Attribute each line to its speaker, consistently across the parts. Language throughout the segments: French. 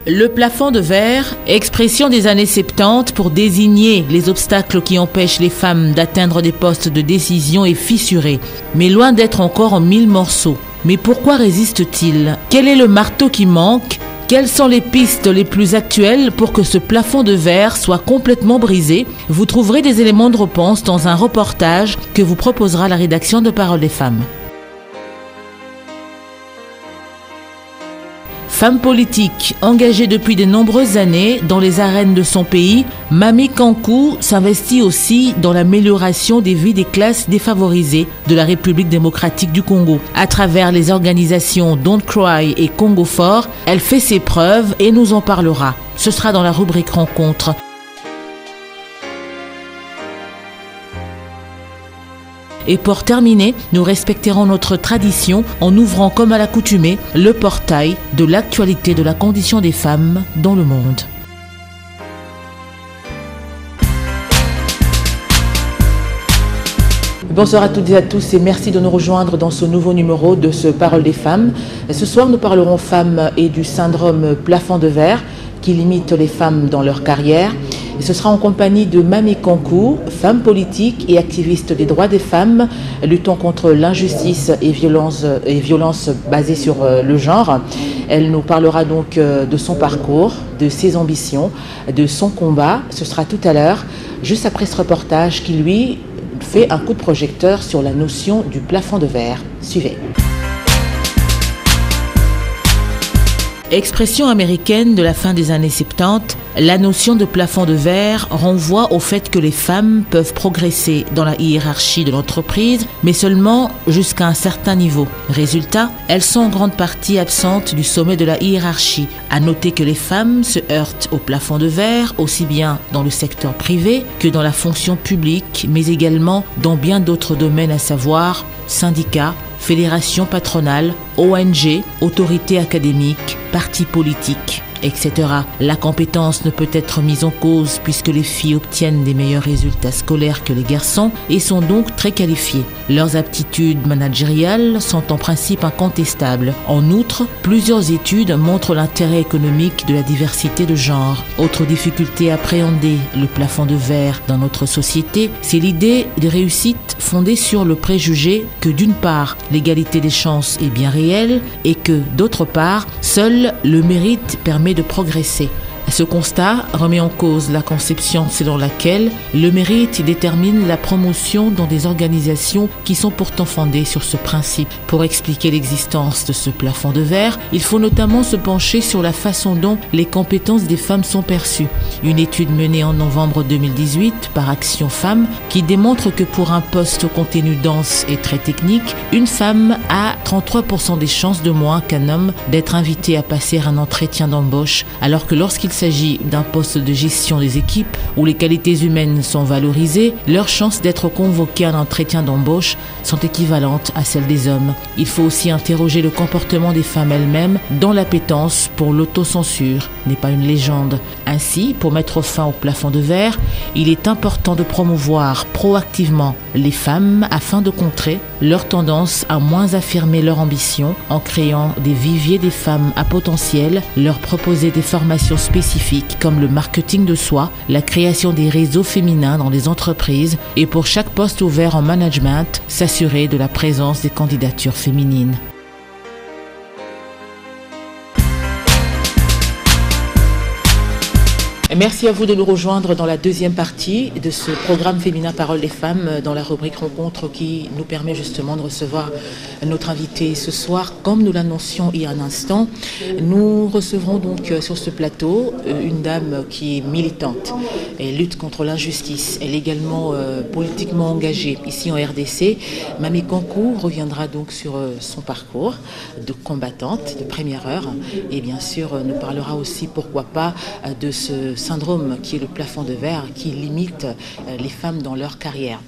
Speaker 1: Le plafond de verre, expression des années 70 pour désigner les obstacles qui empêchent les femmes d'atteindre des postes de décision, est fissuré, mais loin d'être encore en 1000 morceaux. Mais pourquoi résiste-t-il? Quel est le marteau qui manque? Quelles sont les pistes les plus actuelles pour que ce plafond de verre soit complètement brisé? Vous trouverez des éléments de réponse dans un reportage que vous proposera la rédaction de Paroles des femmes. Femme politique, engagée depuis de nombreuses années dans les arènes de son pays, Mamy Kankou s'investit aussi dans l'amélioration des vies des classes défavorisées de la République démocratique du Congo. À travers les organisations Don't Cry et Congo Fort, elle fait ses preuves et nous en parlera. Ce sera dans la rubrique Rencontre. Et pour terminer, nous respecterons notre tradition en ouvrant comme à l'accoutumée le portail de l'actualité de la condition des femmes dans le monde. Bonsoir à toutes et à tous et merci de nous rejoindre dans ce nouveau numéro de ce Paroles des femmes. Ce soir, nous parlerons femmes et du syndrome plafond de verre qui limite les femmes dans leur carrière. Et ce sera en compagnie de Mamy Kankou, femme politique et activiste des droits des femmes, luttant contre l'injustice et violence basées sur le genre. Elle nous parlera donc de son parcours, de ses ambitions, de son combat. Ce sera tout à l'heure, juste après ce reportage qui, lui, fait un coup de projecteur sur la notion du plafond de verre. Suivez. Expression américaine de la fin des années 70, la notion de plafond de verre renvoie au fait que les femmes peuvent progresser dans la hiérarchie de l'entreprise, mais seulement jusqu'à un certain niveau. Résultat, elles sont en grande partie absentes du sommet de la hiérarchie. À noter que les femmes se heurtent au plafond de verre, aussi bien dans le secteur privé que dans la fonction publique, mais également dans bien d'autres domaines, à savoir syndicats, fédérations patronales, ONG, autorités académiques, partis politiques, etc. La compétence ne peut être mise en cause puisque les filles obtiennent des meilleurs résultats scolaires que les garçons et sont donc très qualifiées. Leurs aptitudes managériales sont en principe incontestables. En outre, plusieurs études montrent l'intérêt économique de la diversité de genre. Autre difficulté à appréhender le plafond de verre dans notre société, c'est l'idée de réussite fondée sur le préjugé que d'une part, l'égalité des chances est bien réelle et que d'autre part, seul le mérite permet de progresser. Ce constat remet en cause la conception selon laquelle le mérite détermine la promotion dans des organisations qui sont pourtant fondées sur ce principe. Pour expliquer l'existence de ce plafond de verre, il faut notamment se pencher sur la façon dont les compétences des femmes sont perçues. Une étude menée en novembre 2018 par Action Femmes qui démontre que pour un poste au contenu dense et très technique, une femme a 33% des chances de moins qu'un homme d'être invité à passer un entretien d'embauche, alors que lorsqu'il s'agit d'un poste de gestion des équipes où les qualités humaines sont valorisées, leurs chances d'être convoquées à un entretien d'embauche sont équivalentes à celles des hommes. Il faut aussi interroger le comportement des femmes elles-mêmes dont l'appétence pour l'autocensure n'est pas une légende. Ainsi, pour mettre fin au plafond de verre, il est important de promouvoir proactivement les femmes afin de contrer leur tendance à moins affirmer leur ambition en créant des viviers des femmes à potentiel, leur proposer des formations spécifiques comme le marketing de soi, la création des réseaux féminins dans les entreprises et pour chaque poste ouvert en management, s'assurer de la présence des candidatures féminines. Merci à vous de nous rejoindre dans la deuxième partie de ce programme féminin Paroles des femmes dans la rubrique Rencontre qui nous permet justement de recevoir notre invité ce soir. Comme nous l'annoncions il y a un instant, nous recevrons donc sur ce plateau une dame qui est militante. Elle lutte contre l'injustice. Elle est également politiquement engagée ici en RDC. Mamy Kankou reviendra donc sur son parcours de combattante de première heure et bien sûr nous parlera aussi pourquoi pas de ce syndrome qui est le plafond de verre qui limite les femmes dans leur carrière.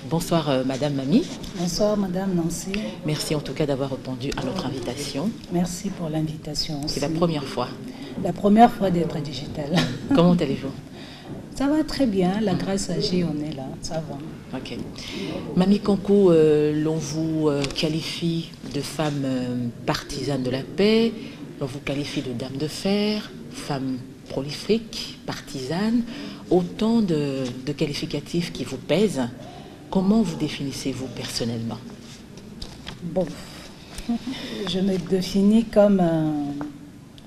Speaker 1: Bonsoir Madame Mamy.
Speaker 2: Bonsoir Madame Nancy.
Speaker 1: Merci en tout cas d'avoir répondu à notre invitation.
Speaker 2: Merci pour l'invitation.
Speaker 1: C'est la première fois.
Speaker 2: La première fois d'être digitale.
Speaker 1: Comment allez-vous?
Speaker 2: Ça va très bien, la grâce agit, on est là, ça va.
Speaker 1: Ok. Mamy Kankou, l'on vous qualifie de femme partisane de la paix, l'on vous qualifie de dame de fer, femme prolifique, partisane, autant de qualificatifs qui vous pèsent. Comment vous définissez-vous personnellement?
Speaker 2: Bon, je me définis comme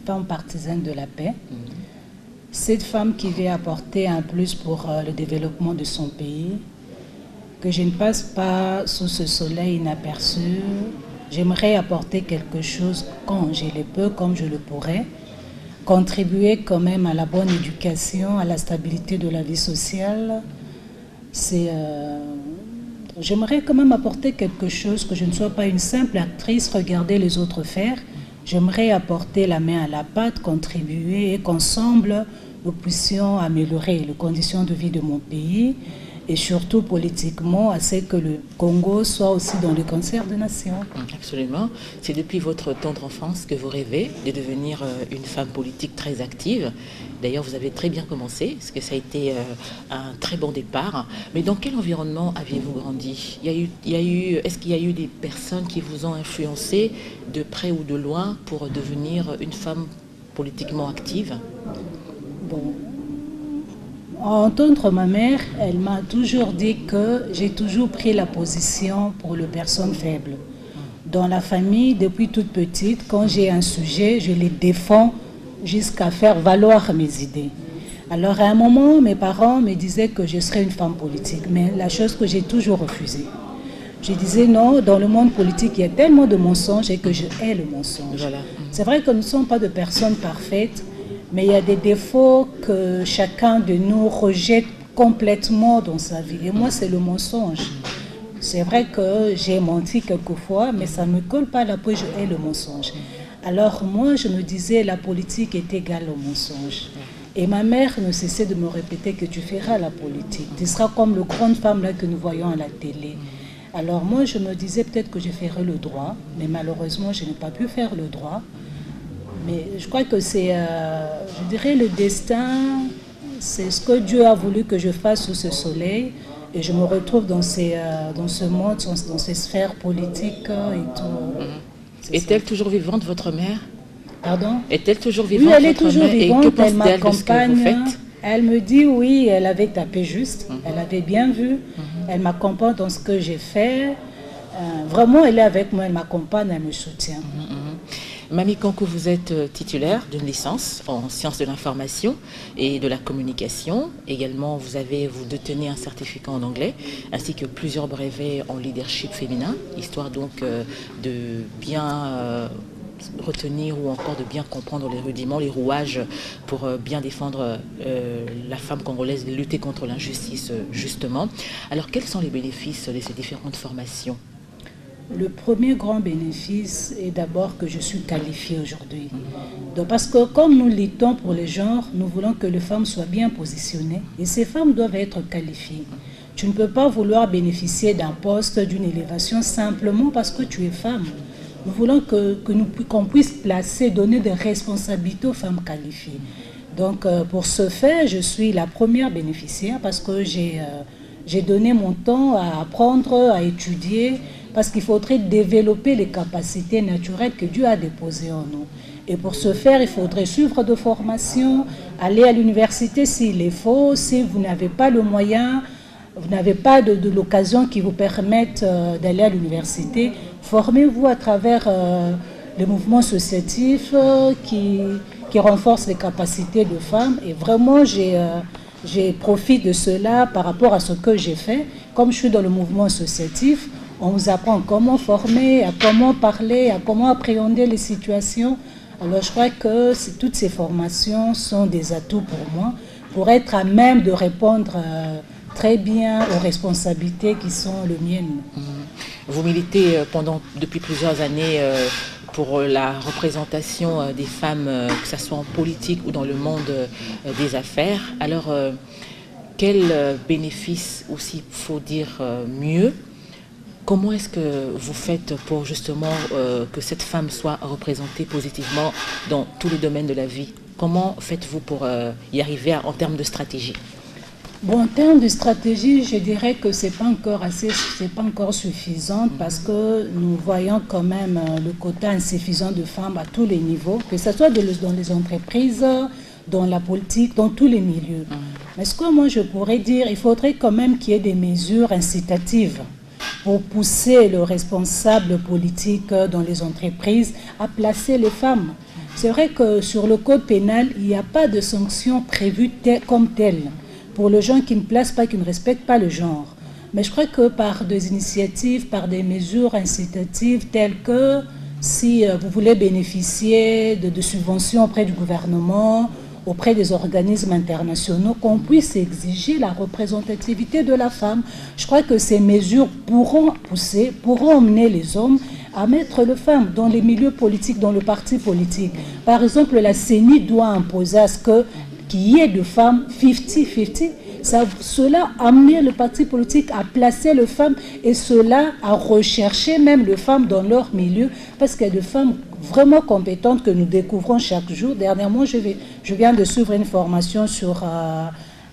Speaker 2: femme partisane de la paix. Cette femme qui veut apporter un plus pour le développement de son pays, que je ne passe pas sous ce soleil inaperçu. J'aimerais apporter quelque chose quand je le peux, comme je le pourrais, contribuer quand même à la bonne éducation, à la stabilité de la vie sociale. J'aimerais quand même apporter quelque chose, que je ne sois pas une simple actrice, regarder les autres faire. J'aimerais apporter la main à la pâte, contribuer et qu'ensemble, nous puissions améliorer les conditions de vie de mon pays et surtout politiquement, à ce que le Congo soit aussi dans le concert des nations.
Speaker 1: Absolument. C'est depuis votre tendre enfance que vous rêvez de devenir une femme politique très active. D'ailleurs, vous avez très bien commencé, parce que ça a été un très bon départ. Mais dans quel environnement aviez-vous grandi? Est-ce qu'il y a eu des personnes qui vous ont influencé de près ou de loin pour devenir une femme politiquement active?
Speaker 2: Bon. Entendre ma mère, elle m'a toujours dit que j'ai toujours pris la position pour les personnes faibles. Dans la famille, depuis toute petite, quand j'ai un sujet, je les défends jusqu'à faire valoir mes idées. Alors à un moment, mes parents me disaient que je serais une femme politique, mais la chose que j'ai toujours refusée. Je disais non, dans le monde politique, il y a tellement de mensonges et que je hais le mensonge. Voilà. C'est vrai que nous ne sommes pas de personnes parfaites, mais il y a des défauts que chacun de nous rejette complètement dans sa vie. Et moi, c'est le mensonge. C'est vrai que j'ai menti quelquefois, mais ça ne me colle pas à la peau, je hais le mensonge. Alors moi, je me disais, la politique est égale au mensonge. Et ma mère ne cessait de me répéter que tu feras la politique. Tu seras comme le grande femme là que nous voyons à la télé. Alors moi, je me disais peut-être que je ferais le droit, mais malheureusement, je n'ai pas pu faire le droit. Mais je crois que c'est, je dirais, le destin, c'est ce que Dieu a voulu que je fasse sous ce soleil. Et je me retrouve dans ce monde, dans ces sphères politiques et tout.
Speaker 1: Est-elle toujours vivante, votre mère?
Speaker 2: Pardon?
Speaker 1: Est-elle toujours vivante?
Speaker 2: Oui, elle est toujours vivante, elle m'accompagne.
Speaker 1: Que
Speaker 2: elle me dit oui, elle avait tapé juste, elle avait bien vu. Elle m'accompagne dans ce que j'ai fait. Vraiment, elle est avec moi, elle m'accompagne, elle me soutient.
Speaker 1: Mamie Kankou, vous êtes titulaire d'une licence en sciences de l'information et de la communication. Également, vous détenez un certificat en anglais, ainsi que plusieurs brevets en leadership féminin, histoire donc de bien retenir ou encore de bien comprendre les rudiments, les rouages pour bien défendre la femme congolaise, lutter contre l'injustice justement. Alors, quels sont les bénéfices de ces différentes formations?
Speaker 2: Le premier grand bénéfice est d'abord que je suis qualifiée aujourd'hui. Donc, parce que comme nous luttons pour les genres, nous voulons que les femmes soient bien positionnées et ces femmes doivent être qualifiées. Tu ne peux pas vouloir bénéficier d'un poste, d'une élévation simplement parce que tu es femme. Nous voulons qu'on puisse placer, donner des responsabilités aux femmes qualifiées. Donc pour ce faire, je suis la première bénéficiaire parce que j'ai donné mon temps à apprendre, à étudier, parce qu'il faudrait développer les capacités naturelles que Dieu a déposées en nous. Et pour ce faire, il faudrait suivre de formations, aller à l'université s'il est faut. Si vous n'avez pas le moyen, vous n'avez pas de l'occasion qui vous permette d'aller à l'université, formez-vous à travers les mouvements associatifs qui renforcent les capacités de femmes. Et vraiment, j'ai profité de cela par rapport à ce que j'ai fait. Comme je suis dans le mouvement associatif, on vous apprend comment former, à comment parler, à comment appréhender les situations. Alors je crois que toutes ces formations sont des atouts pour moi, pour être à même de répondre très bien aux responsabilités qui sont les miennes.
Speaker 1: Vous militez depuis plusieurs années pour la représentation des femmes, que ce soit en politique ou dans le monde des affaires. Alors, quel bénéfice, ou s'il faut dire mieux, comment est-ce que vous faites pour justement que cette femme soit représentée positivement dans tous les domaines de la vie? Comment faites-vous pour y arriver en termes de stratégie?
Speaker 2: Bon, en termes de stratégie, je dirais que c'est pas encore suffisant parce que nous voyons quand même le quota insuffisant de femmes à tous les niveaux, que ce soit dans les entreprises, dans la politique, dans tous les milieux. Mais ce que moi je pourrais dire, il faudrait quand même qu'il y ait des mesures incitatives pour pousser le responsable politique dans les entreprises à placer les femmes. C'est vrai que sur le code pénal, il n'y a pas de sanctions prévues comme telles pour les gens qui ne placent pas, qui ne respectent pas le genre. Mais je crois que par des initiatives, par des mesures incitatives telles que si vous voulez bénéficier de subventions auprès du gouvernement, auprès des organismes internationaux, qu'on puisse exiger la représentativité de la femme. Je crois que ces mesures pourront emmener les hommes à mettre les femmes dans les milieux politiques, dans le parti politique. Par exemple, la CENI doit imposer à ce qu'il y ait de femmes 50-50. Cela a amené le parti politique à placer les femmes et cela à rechercher même les femmes dans leur milieu parce qu'il y a des femmes vraiment compétentes que nous découvrons chaque jour. Dernièrement, je viens de suivre une formation sur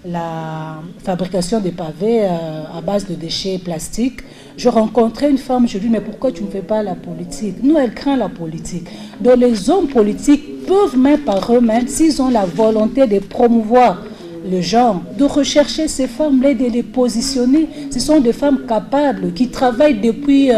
Speaker 2: la fabrication des pavés à base de déchets plastiques. Je rencontrais une femme, je lui dis mais pourquoi tu ne fais pas la politique? Nous, elle craint la politique. Donc les hommes politiques peuvent même par eux-mêmes, s'ils ont la volonté de promouvoir le genre, de rechercher ces femmes-là, de les positionner. Ce sont des femmes capables qui travaillent depuis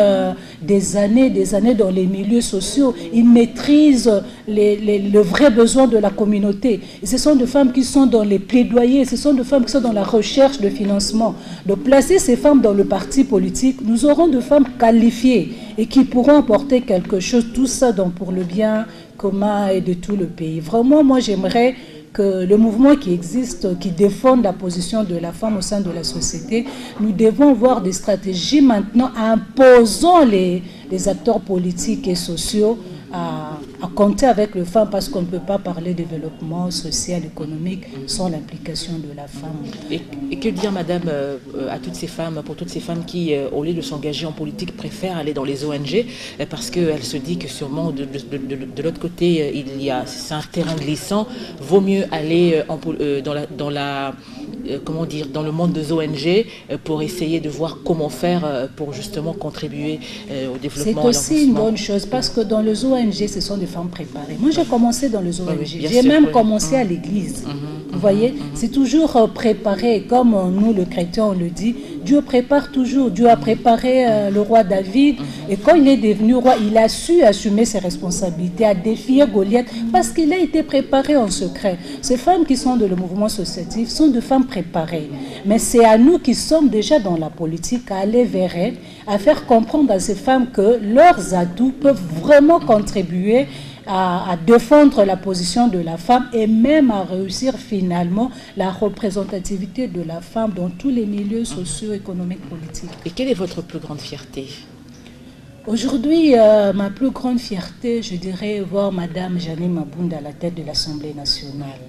Speaker 2: des années dans les milieux sociaux. Ils maîtrisent le vrai besoin de la communauté. Et ce sont des femmes qui sont dans les plaidoyers, ce sont des femmes qui sont dans la recherche de financement. De placer ces femmes dans le parti politique, nous aurons des femmes qualifiées et qui pourront apporter quelque chose, tout ça donc pour le bien commun et de tout le pays. Vraiment, moi j'aimerais que le mouvement qui existe, qui défend la position de la femme au sein de la société, nous devons voir des stratégies maintenant imposant les acteurs politiques et sociaux à compter avec les femmes parce qu'on ne peut pas parler de développement social, économique sans l'implication de la femme.
Speaker 1: Et que dire, madame, à toutes ces femmes, pour toutes ces femmes qui, au lieu de s'engager en politique, préfèrent aller dans les ONG parce qu'elles se disent que sûrement de l'autre côté, c'est un terrain glissant, vaut mieux aller dans le monde des ONG pour essayer de voir comment faire pour justement contribuer au développement.
Speaker 2: C'est aussi une bonne chose parce que dans les ONG, ce sont des femmes préparées. Moi, j'ai commencé dans les ONG. J'ai même commencé à l'église. Vous voyez, c'est toujours préparé. Comme nous, le chrétien, on le dit, Dieu prépare toujours. Dieu a préparé le roi David. Et quand il est devenu roi, il a su assumer ses responsabilités, à défier Goliath parce qu'il a été préparé en secret. Ces femmes qui sont dans le mouvement associatif sont des femmes préparées. Mais c'est à nous qui sommes déjà dans la politique à aller vers elles, à faire comprendre à ces femmes que leurs atouts peuvent vraiment contribuer à défendre la position de la femme et même à réussir finalement la représentativité de la femme dans tous les milieux socio-économiques, politiques.
Speaker 1: Et quelle est votre plus grande fierté?
Speaker 2: Aujourd'hui, ma plus grande fierté, je dirais, voir Madame Janine Mabunda à la tête de l'Assemblée nationale.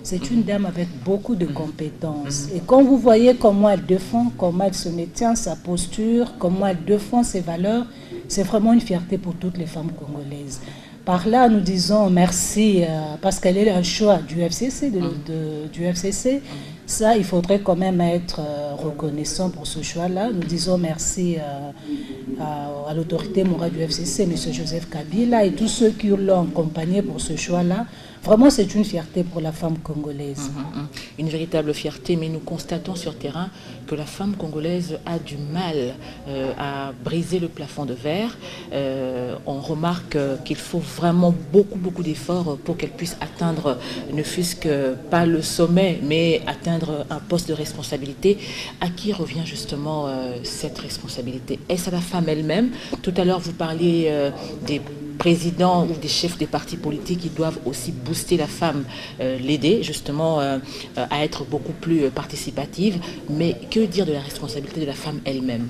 Speaker 2: C'est une dame avec beaucoup de compétences. Et quand vous voyez comment elle défend, comment elle se maintient, sa posture, comment elle défend ses valeurs, c'est vraiment une fierté pour toutes les femmes congolaises. Par là, nous disons merci parce qu'elle est un choix du FCC, du FCC. Ça, il faudrait quand même être reconnaissant pour ce choix-là. Nous disons merci à l'autorité morale du FCC, M. Joseph Kabila, et tous ceux qui l'ont accompagné pour ce choix-là. Vraiment, c'est une fierté pour la femme congolaise.
Speaker 1: Une véritable fierté, mais nous constatons sur terrain que la femme congolaise a du mal à briser le plafond de verre. On remarque qu'il faut vraiment beaucoup d'efforts pour qu'elle puisse atteindre, ne fût-ce que pas le sommet, mais atteindre un poste de responsabilité. À qui revient justement cette responsabilité? Est-ce à la femme elle-même? Tout à l'heure, vous parliez des présidents ou des chefs des partis politiques qui doivent aussi booster la femme, l'aider justement à être beaucoup plus participative. Mais que dire de la responsabilité de la femme elle-même?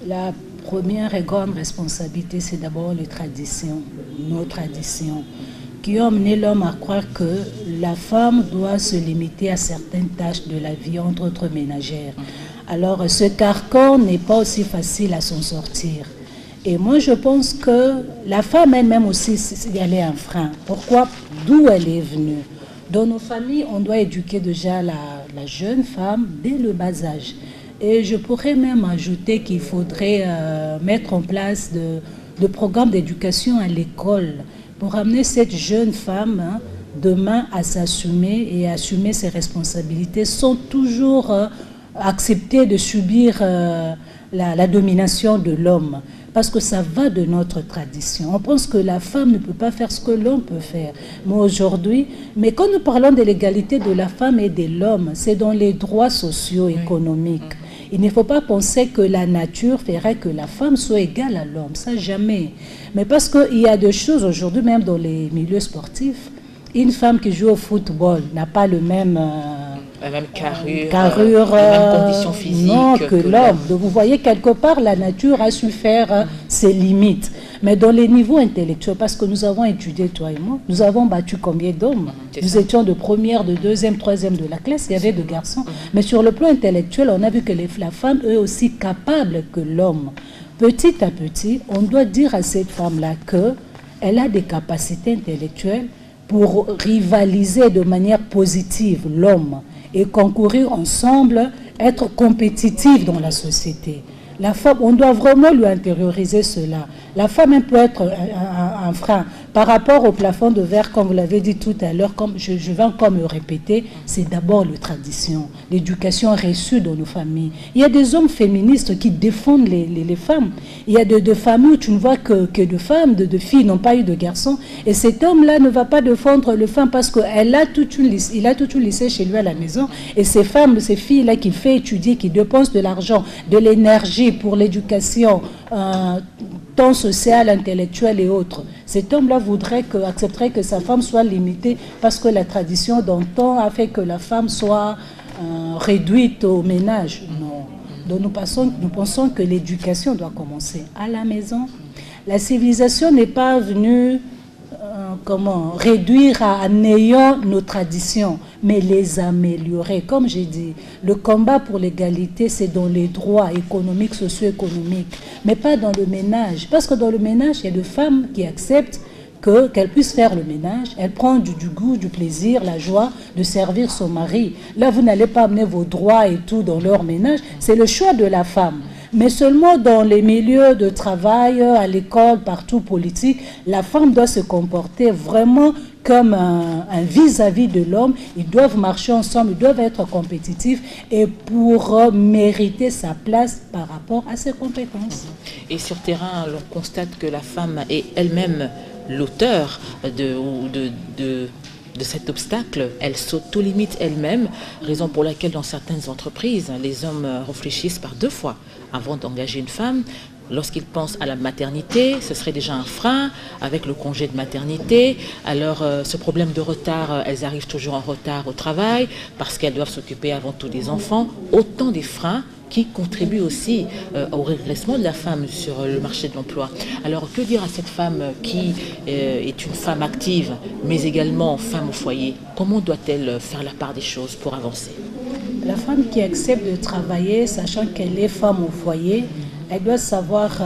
Speaker 2: La première et grande responsabilité, c'est d'abord les traditions, nos traditions, qui ont amené l'homme à croire que la femme doit se limiter à certaines tâches de la vie, entre autres ménagères. Alors ce carcan n'est pas aussi facile à s'en sortir. Et moi, je pense que la femme elle-même aussi, elle est un frein. Pourquoi? D'où elle est venue. Dans nos familles, on doit éduquer déjà la jeune femme dès le bas âge. Et je pourrais même ajouter qu'il faudrait mettre en place de programmes d'éducation à l'école pour amener cette jeune femme demain à s'assumer et à assumer ses responsabilités sans toujours accepter de subir la domination de l'homme. Parce que ça va de notre tradition. On pense que la femme ne peut pas faire ce que l'homme peut faire. Mais aujourd'hui, mais quand nous parlons de l'égalité de la femme et de l'homme, c'est dans les droits sociaux, économiques. Il ne faut pas penser que la nature ferait que la femme soit égale à l'homme. Ça, jamais. Mais parce qu'il y a des choses aujourd'hui, même dans les milieux sportifs, une femme qui joue au football n'a pas le même...
Speaker 1: la même carrure,
Speaker 2: les
Speaker 1: mêmes conditions physiques
Speaker 2: non, que l'homme. Donc vous voyez, quelque part, la nature a su faire ses limites. Mais dans les niveaux intellectuels, parce que nous avons étudié, toi et moi, nous avons battu combien d'hommes? Nous étions de première, de deuxième, troisième de la classe, il y avait de garçons. Mais sur le plan intellectuel, on a vu que la femme est aussi capable que l'homme. Petit à petit, on doit dire à cette femme-là qu'elle a des capacités intellectuelles pour rivaliser de manière positive l'homme et concourir ensemble, être compétitifs dans la société. La femme, on doit vraiment lui intérioriser cela. La femme elle peut être un frein. Par rapport au plafond de verre, comme vous l'avez dit tout à l'heure, comme je vais encore me répéter, c'est d'abord la tradition, l'éducation reçue dans nos familles. Il y a des hommes féministes qui défendent les femmes. Il y a de familles où tu ne vois que de femmes, de filles n'ont pas eu de garçons. Et cet homme-là ne va pas défendre les femmes parce qu'il a toute une lycée chez lui à la maison. Et ces femmes, ces filles-là qu'il fait étudier, qui dépensent de l'argent, de l'énergie pour l'éducation, tant sociale, intellectuelle et autres. Cet homme-là accepterait que sa femme soit limitée parce que la tradition d'antan a fait que la femme soit réduite au ménage. Non. Donc nous pensons que l'éducation doit commencer à la maison. La civilisation n'est pas venue réduire à néant nos traditions, mais les améliorer. Comme j'ai dit, le combat pour l'égalité, c'est dans les droits économiques, socio-économiques, mais pas dans le ménage. Parce que dans le ménage, il y a des femmes qui acceptent qu'elle puisse faire le ménage, elle prend du goût, du plaisir, la joie de servir son mari. Là, vous n'allez pas amener vos droits et tout dans leur ménage, c'est le choix de la femme. Mais seulement dans les milieux de travail, à l'école, partout politique, la femme doit se comporter vraiment comme un vis-à-vis de l'homme. Ils doivent marcher ensemble, ils doivent être compétitifs et pour mériter sa place par rapport à ses compétences.
Speaker 1: Et sur terrain, on constate que la femme est elle-même l'auteur de cet obstacle. Elle s'auto-limite elle-même, raison pour laquelle dans certaines entreprises, les hommes réfléchissent par 2 fois avant d'engager une femme. Lorsqu'ils pensent à la maternité, ce serait déjà un frein avec le congé de maternité. Alors ce problème de retard, elles arrivent toujours en retard au travail parce qu'elles doivent s'occuper avant tout des enfants. Autant des freins qui contribuent aussi au régressement de la femme sur le marché de l'emploi. Alors que dire à cette femme qui est une femme active, mais également femme au foyer? Comment doit-elle faire la part des choses pour avancer?
Speaker 2: La femme qui accepte de travailler, sachant qu'elle est femme au foyer, elle doit savoir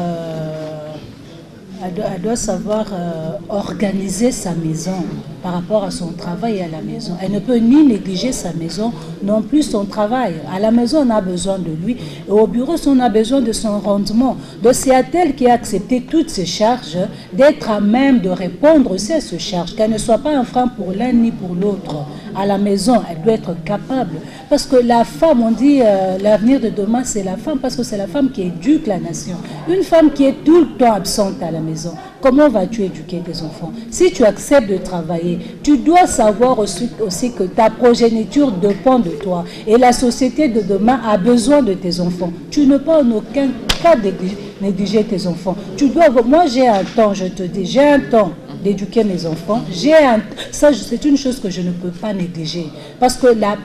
Speaker 2: organiser sa maison par rapport à son travail à la maison. Elle ne peut ni négliger sa maison, non plus son travail. À la maison, on a besoin de lui. Et au bureau, on a besoin de son rendement. Donc, c'est à elle qui a accepté toutes ces charges, d'être à même de répondre aussi à ces charges, qu'elle ne soit pas un frein pour l'un ni pour l'autre. À la maison, elle doit être capable. Parce que la femme, on dit, l'avenir de demain, c'est la femme, parce que c'est la femme qui éduque la nation. Une femme qui est tout le temps absente à la maison, comment vas-tu éduquer tes enfants? Si tu acceptes de travailler, tu dois savoir aussi que ta progéniture dépend de toi. Et la société de demain a besoin de tes enfants. Tu ne peux en aucun cas négliger tes enfants. Moi, j'ai un temps, je te dis, j'ai un temps d'éduquer mes enfants. Ça, c'est une chose que je ne peux pas négliger. Parce que ma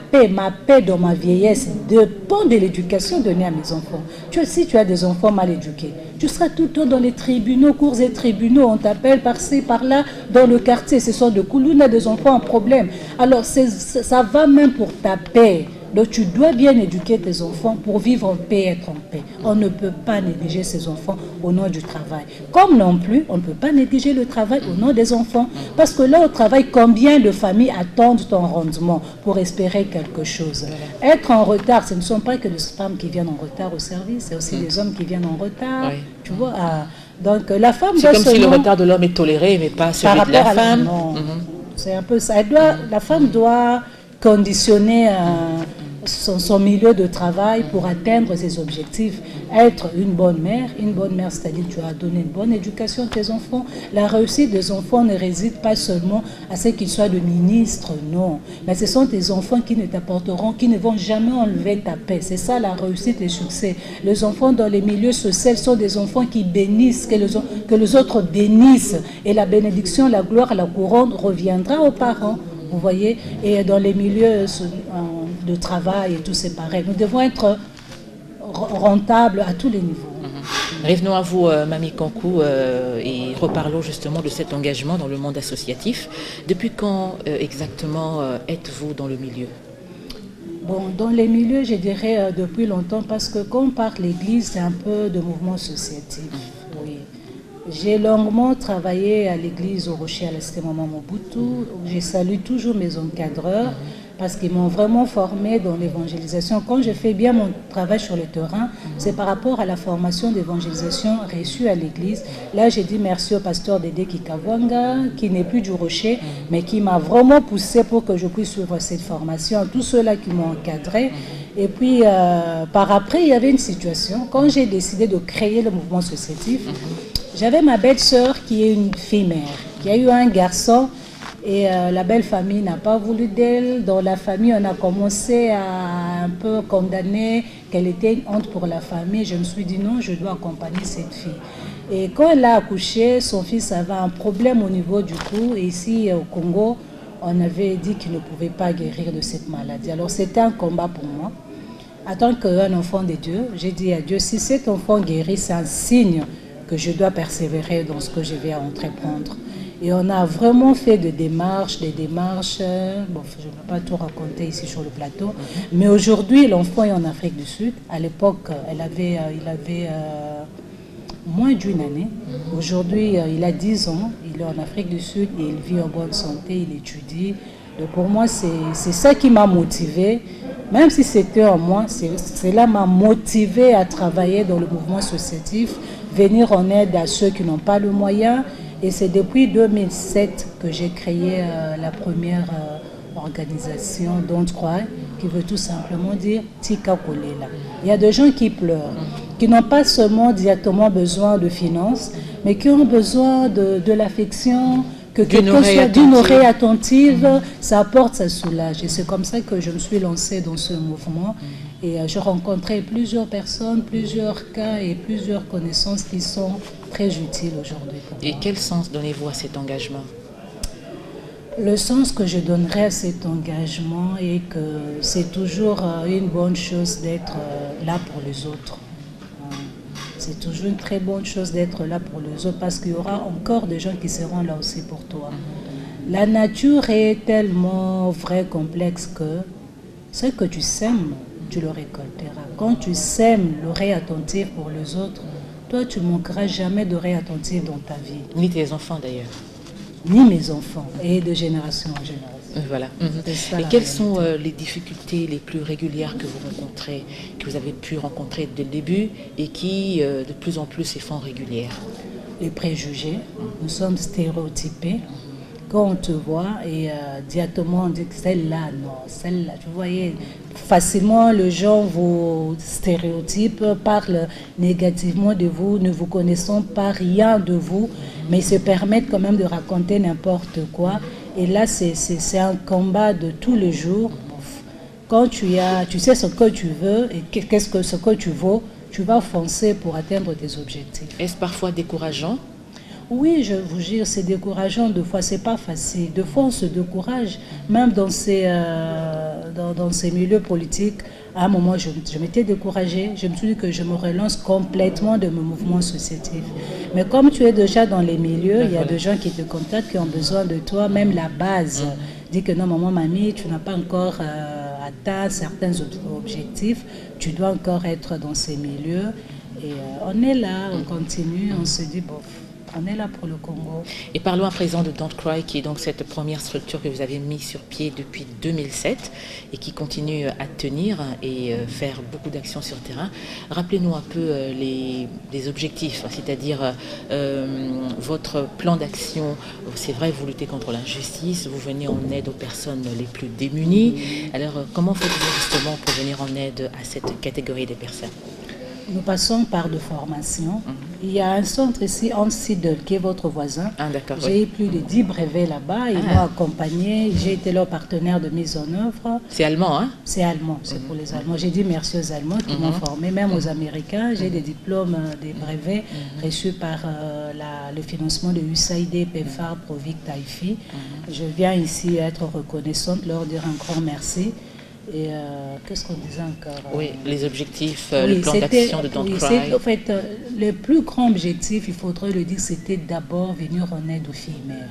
Speaker 2: paix dans ma vieillesse dépend de l'éducation donnée à mes enfants. Si tu as des enfants mal éduqués, tu seras tout le temps dans les tribunaux, cours et tribunaux, on t'appelle par-ci, par-là, dans le quartier, ce sont de Koulouna, des enfants en problème. Alors, ça va même pour ta paix. Donc tu dois bien éduquer tes enfants pour vivre en paix et être en paix. On ne peut pas négliger ses enfants au nom du travail. Comme non plus, on ne peut pas négliger le travail au nom des enfants. Parce que là, au travail, combien de familles attendent ton rendement pour espérer quelque chose? Être en retard, ce ne sont pas que les femmes qui viennent en retard au service, c'est aussi les hommes qui viennent en retard. Oui. Tu vois, donc la femme
Speaker 1: c'est comme si le retard de l'homme est toléré, mais pas celui de la femme.
Speaker 2: Non, c'est un peu ça. La femme doit conditionner son milieu de travail pour atteindre ses objectifs. Être une bonne mère, c'est-à-dire tu as donné une bonne éducation à tes enfants. La réussite des enfants ne réside pas seulement à ce qu'ils soient de ministres, non. Mais ce sont tes enfants qui ne t'apporteront, qui ne vont jamais enlever ta paix. C'est ça la réussite et le succès. Les enfants dans les milieux sociaux sont des enfants qui bénissent, que les autres bénissent. Et la bénédiction, la gloire, la couronne reviendra aux parents. Vous voyez, et dans les milieux de travail et tout, c'est pareil. Nous devons être rentables à tous les niveaux.
Speaker 1: Revenons à vous, Mamie Kankou, et reparlons justement de cet engagement dans le monde associatif. Depuis quand exactement êtes-vous dans le milieu?
Speaker 2: Bon, dans les milieux, je dirais depuis longtemps, parce que quand on parle l'église, c'est un peu de mouvement associatif. Oui. J'ai longuement travaillé à l'église au Rocher à la cité Maman Mobutu. Je salue toujours mes encadreurs parce qu'ils m'ont vraiment formé dans l'évangélisation. Quand je fais bien mon travail sur le terrain, c'est par rapport à la formation d'évangélisation reçue à l'église. Là, j'ai dit merci au pasteur Dédé Kikavwanga, qui n'est plus du Rocher, mais qui m'a vraiment poussé pour que je puisse suivre cette formation. Tous ceux-là qui m'ont encadré. Et puis, par après, il y avait une situation. Quand j'ai décidé de créer le mouvement associatif, j'avais ma belle-sœur qui est une fille mère, qui a eu un garçon et la belle famille n'a pas voulu d'elle. Dans la famille, on a commencé à un peu condamner qu'elle était une honte pour la famille. Je me suis dit non, je dois accompagner cette fille. Et quand elle a accouché, son fils avait un problème au niveau du cou. Et ici, au Congo, on avait dit qu'il ne pouvait pas guérir de cette maladie. Alors c'était un combat pour moi. En tant qu'un enfant de Dieu, j'ai dit à Dieu, si cet enfant guérit, c'est un signe que je dois persévérer dans ce que je vais entreprendre. Et on a vraiment fait des démarches. Bon, je ne vais pas tout raconter ici sur le plateau, mais aujourd'hui, l'enfant est en Afrique du Sud. À l'époque, il avait moins d'une année. Aujourd'hui, il a 10 ans, il est en Afrique du Sud et il vit en bonne santé, il étudie. Donc pour moi, c'est ça qui m'a motivée. Même si c'était en moi, cela m'a motivée à travailler dans le mouvement associatif, venir en aide à ceux qui n'ont pas le moyen. Et c'est depuis 2007 que j'ai créé la première organisation dont je crois, qui veut tout simplement dire Tika Kolela. Il y a des gens qui pleurent, qui n'ont pas seulement directement besoin de finances, mais qui ont besoin de l'affection, que quelqu'un soit d'une oreille attentive, ça apporte, ça soulage. Et c'est comme ça que je me suis lancée dans ce mouvement. Et j'ai rencontré plusieurs personnes, plusieurs cas et plusieurs connaissances qui sont très utiles aujourd'hui.
Speaker 1: Et quel sens donnez-vous à cet engagement?
Speaker 2: Le sens que je donnerais à cet engagement est que c'est toujours une bonne chose d'être là pour les autres. C'est toujours une très bonne chose d'être là pour les autres parce qu'il y aura encore des gens qui seront là aussi pour toi. La nature est tellement vraie, complexe que ce que tu sèmes, tu le récolteras. Quand tu sèmes l'oreille attentive pour les autres, toi, tu ne manqueras jamais d'oreille attentive dans ta vie.
Speaker 1: Ni tes enfants d'ailleurs.
Speaker 2: Ni mes enfants, et de génération en génération.
Speaker 1: Voilà. Et quelles sont les difficultés les plus régulières que vous rencontrez, que vous avez pu rencontrer dès le début et qui de plus en plus se font régulières?
Speaker 2: Les préjugés. Nous sommes stéréotypés. Quand on te voit et directement on dit que celle-là, non, celle-là, vous voyez, facilement les gens vous stéréotypent, parlent négativement de vous, ne vous connaissant pas rien de vous, mais ils se permettent quand même de raconter n'importe quoi. Et là, c'est un combat de tous les jours. Quand tu sais ce que tu veux et ce que tu vaux, tu vas foncer pour atteindre tes objectifs.
Speaker 1: Est-ce parfois décourageant?
Speaker 2: Oui, je vous jure, c'est décourageant. Deux fois, c'est pas facile. Deux fois, on se décourage. Même dans ces milieux politiques, à un moment, je m'étais découragée. Je me suis dit que je me relance complètement de mon mouvement associatif. Mais comme tu es déjà dans les milieux, il y a des gens qui te contactent, qui ont besoin de toi. Même la base dit que non, maman, mamie, tu n'as pas encore atteint certains autres objectifs, tu dois encore être dans ces milieux. Et on est là, on continue, on se dit, bon, on est là pour le Congo.
Speaker 1: Et parlons à présent de Don't Cry, qui est donc cette première structure que vous avez mise sur pied depuis 2007 et qui continue à tenir et faire beaucoup d'actions sur le terrain. Rappelez-nous un peu les objectifs, c'est-à-dire votre plan d'action. C'est vrai, vous luttez contre l'injustice, vous venez en aide aux personnes les plus démunies. Alors, comment faites-vous justement pour venir en aide à cette catégorie des personnes?
Speaker 2: Nous passons par de formation. Il y a un centre ici, en Sidel, qui est votre voisin.
Speaker 1: Ah, d'accord,
Speaker 2: j'ai eu plus de 10 brevets là-bas. Ils m'ont accompagné. J'ai été leur partenaire de mise en œuvre.
Speaker 1: C'est allemand, hein?
Speaker 2: C'est allemand, c'est pour les Allemands. J'ai dit merci aux Allemands qui m'ont formé, même aux Américains. J'ai des diplômes, des brevets reçus par le financement de USAID, PEPFAR, Provic, Taïfi. Je viens ici être reconnaissante, leur dire un grand merci. Et qu'est-ce qu'on disait encore?
Speaker 1: Oui, les objectifs, le plan d'action de Don't Cry.
Speaker 2: En fait, le plus grand objectif, il faudrait le dire, c'était d'abord venir en aide aux filles mères.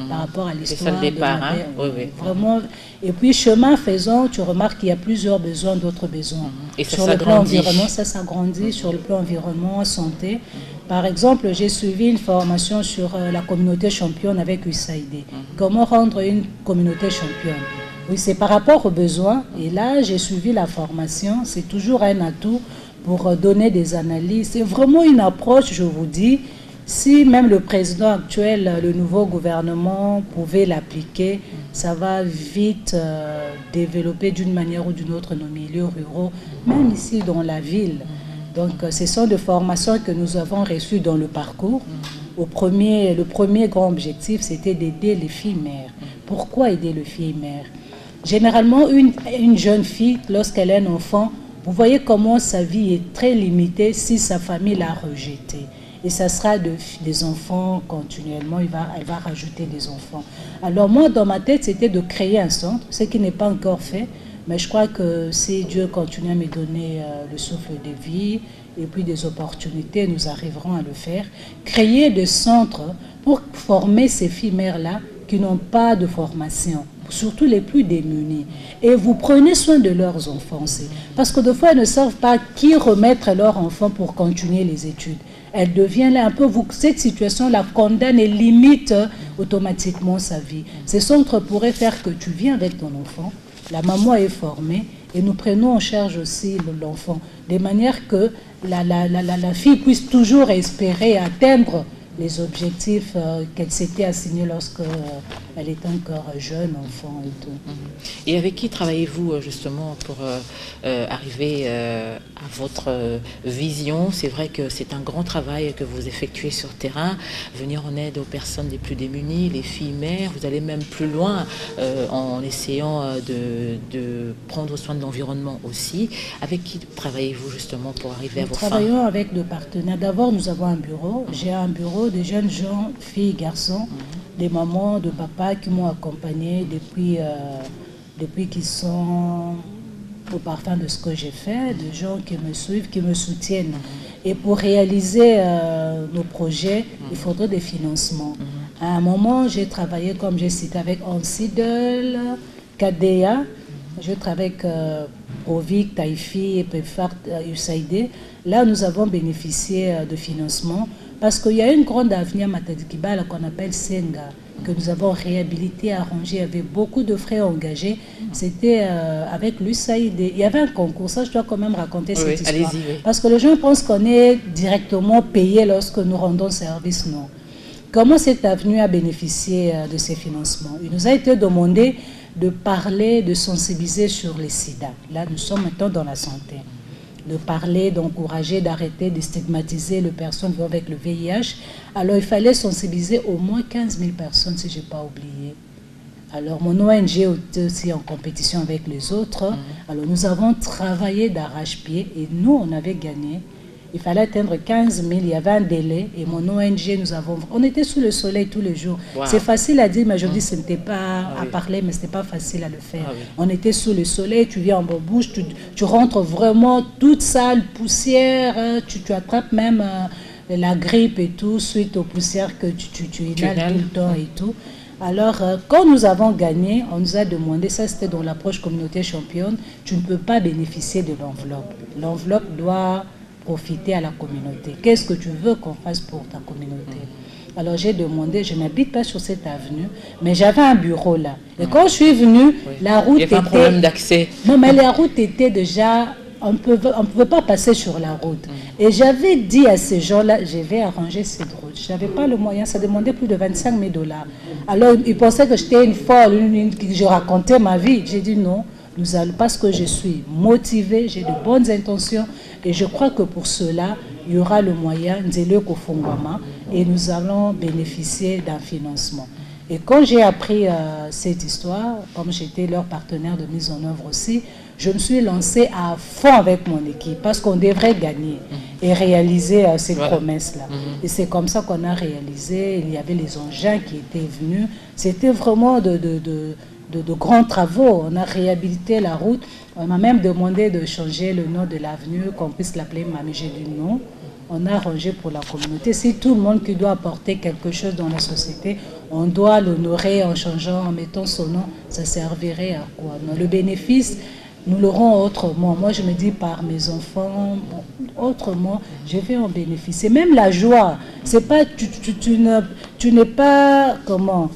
Speaker 2: Par rapport à l'histoire.
Speaker 1: C'est ça le départ, hein? Oui.
Speaker 2: Vraiment. Et puis, chemin faisant, tu remarques qu'il y a plusieurs besoins, d'autres besoins.
Speaker 1: Et ça
Speaker 2: sur le plan environnement, ça s'agrandit. Sur le plan environnement, santé. Par exemple, j'ai suivi une formation sur la communauté championne avec USAID. Comment rendre une communauté championne? Oui, c'est par rapport aux besoins. Et là, j'ai suivi la formation. C'est toujours un atout pour donner des analyses. C'est vraiment une approche, je vous dis. Si même le président actuel, le nouveau gouvernement pouvait l'appliquer, ça va vite développer d'une manière ou d'une autre nos milieux ruraux, même ici dans la ville. Donc, ce sont des formations que nous avons reçues dans le parcours. Le premier grand objectif, c'était d'aider les filles mères. Pourquoi aider les filles mères? Généralement, une jeune fille, lorsqu'elle est un enfant, vous voyez comment sa vie est très limitée si sa famille l'a rejetée. Et ça sera des enfants continuellement, elle va rajouter des enfants. Alors moi, dans ma tête, c'était de créer un centre, ce qui n'est pas encore fait. Mais je crois que si Dieu continue à me donner le souffle de vie et puis des opportunités, nous arriverons à le faire. Créer des centres pour former ces filles mères-là qui n'ont pas de formation, surtout les plus démunies. Et vous prenez soin de leurs enfants aussi. Parce que des fois, elles ne savent pas qui remettre leurs enfants pour continuer les études. Elle devient là un peu, cette situation la condamne et limite automatiquement sa vie. Ces centres pourraient faire que tu viens avec ton enfant, la maman est formée et nous prenons en charge aussi l'enfant, de manière que la fille puisse toujours espérer atteindre les objectifs qu'elle s'était assignés lorsqu'elle était encore jeune, enfant et tout.
Speaker 1: Et avec qui travaillez-vous justement pour arriver à votre vision? C'est vrai que c'est un grand travail que vous effectuez sur le terrain, venir en aide aux personnes les plus démunies, les filles mères. Vous allez même plus loin en essayant de prendre soin de l'environnement aussi. Avec qui travaillez-vous justement pour arriver à vos fins?
Speaker 2: Nous travaillons avec des partenaires. D'abord, nous avons un bureau. J'ai un bureau des jeunes gens, filles, garçons, des mamans, de papas qui m'ont accompagné depuis qu'ils sont au parfum de ce que j'ai fait, des gens qui me suivent, qui me soutiennent. Et pour réaliser nos projets, il faudrait des financements. À un moment, j'ai travaillé, comme j'ai cité, avec Ansidel, KDA, je travaille avec Provic, Taïfi et PEPFAR, USAID. Là, nous avons bénéficié de financement parce qu'il y a une grande avenue à Matadi-Kibala qu'on appelle Senga, que nous avons réhabilité, arrangé avec beaucoup de frais engagés. C'était avec l'USAID. Il y avait un concours, ça je dois quand même raconter cette histoire.
Speaker 1: Oui.
Speaker 2: Parce que les gens pensent qu'on est directement payé lorsque nous rendons service. Non. Comment cette avenue a bénéficié de ces financements? Il nous a été demandé de parler, de sensibiliser sur les sida. Là, nous sommes maintenant dans la santé. De parler, d'encourager, d'arrêter, de stigmatiser les personnes vivant avec le VIH. Alors, il fallait sensibiliser au moins 15 000 personnes, si je n'ai pas oublié. Alors, mon ONG était aussi en compétition avec les autres. Alors, nous avons travaillé d'arrache-pied et nous, on avait gagné. Il fallait atteindre 15 000, il y avait un délai. Et mon ONG, on était sous le soleil tous les jours. Wow. C'est facile à dire, mais je dis ce n'était pas à parler, mais ce n'était pas facile à le faire. On était sous le soleil, tu viens en bouche, tu rentres vraiment toute sale, poussière, tu attrapes même la grippe et tout, suite aux poussières que tu inhales tout le temps et tout. Alors, quand nous avons gagné, on nous a demandé, ça c'était dans l'approche communauté championne, tu ne peux pas bénéficier de l'enveloppe. L'enveloppe doit profiter à la communauté. Qu'est-ce que tu veux qu'on fasse pour ta communauté? Alors j'ai demandé, je n'habite pas sur cette avenue, mais j'avais un bureau là. Et quand je suis venue, la route était...
Speaker 3: Il y avait un problème d'accès.
Speaker 2: Non, mais la route était déjà... On ne pouvait pas passer sur la route. Et j'avais dit à ces gens-là, je vais arranger cette route. Je n'avais pas le moyen, ça demandait plus de 25 000 $. Alors, ils pensaient que j'étais une folle, que je racontais ma vie. J'ai dit non, nous allons, parce que je suis motivée, j'ai de bonnes intentions. Et je crois que pour cela, il y aura le moyen, et nous allons bénéficier d'un financement. Et quand j'ai appris cette histoire, comme j'étais leur partenaire de mise en œuvre aussi, je me suis lancée à fond avec mon équipe parce qu'on devrait gagner et réaliser cette promesse-là. Et c'est comme ça qu'on a réalisé. Il y avait les engins qui étaient venus. C'était vraiment de grands travaux. On a réhabilité la route. On m'a même demandé de changer le nom de l'avenue, qu'on puisse l'appeler Mamie, j'ai dit non. On a arrangé pour la communauté. Si tout le monde qui doit apporter quelque chose dans la société, on doit l'honorer en changeant, en mettant son nom, ça servirait à quoi? Non, le bénéfice, nous l'aurons autrement. Moi, je me dis par mes enfants, autrement, je vais en bénéficier. Même la joie, c'est pas, tu n'es pas, comment,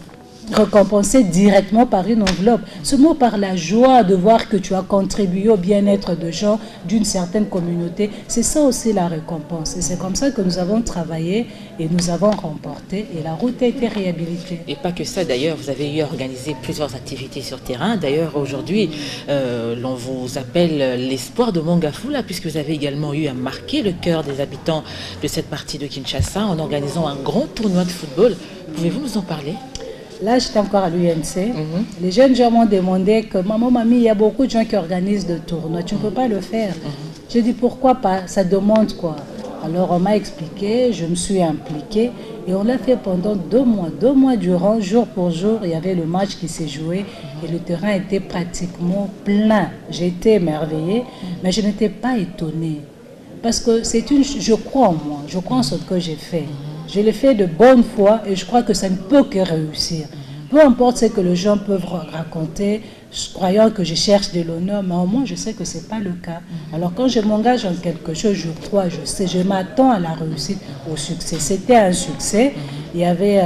Speaker 2: récompensé directement par une enveloppe. Seulement par la joie de voir que tu as contribué au bien-être de gens d'une certaine communauté. C'est ça aussi la récompense. Et c'est comme ça que nous avons travaillé et nous avons remporté. Et la route a été réhabilitée.
Speaker 3: Et pas que ça, d'ailleurs, vous avez eu organisé plusieurs activités sur terrain. D'ailleurs, aujourd'hui, l'on vous appelle l'espoir de Mongafula, puisque vous avez également eu à marquer le cœur des habitants de cette partie de Kinshasa en organisant un grand tournoi de football. Pouvez-vous nous en parler?
Speaker 2: Là, j'étais encore à l'UNC. Les jeunes gens m'ont demandé que, maman, mamie, il y a beaucoup de gens qui organisent des tournois. Tu ne peux pas le faire. J'ai dit, pourquoi pas? Ça demande quoi? Alors, on m'a expliqué, je me suis impliquée. Et on l'a fait pendant 2 mois. 2 mois durant, jour pour jour, il y avait le match qui s'est joué. Et le terrain était pratiquement plein. J'ai été émerveillée, mais je n'étais pas étonnée. Parce que je crois en moi. Je crois en ce que j'ai fait. Je l'ai fait de bonne foi et je crois que ça ne peut que réussir. Peu importe ce que les gens peuvent raconter, croyant que je cherche de l'honneur, mais au moins je sais que ce n'est pas le cas. Alors quand je m'engage en quelque chose, je crois, je sais, je m'attends à la réussite, au succès. C'était un succès. Il y avait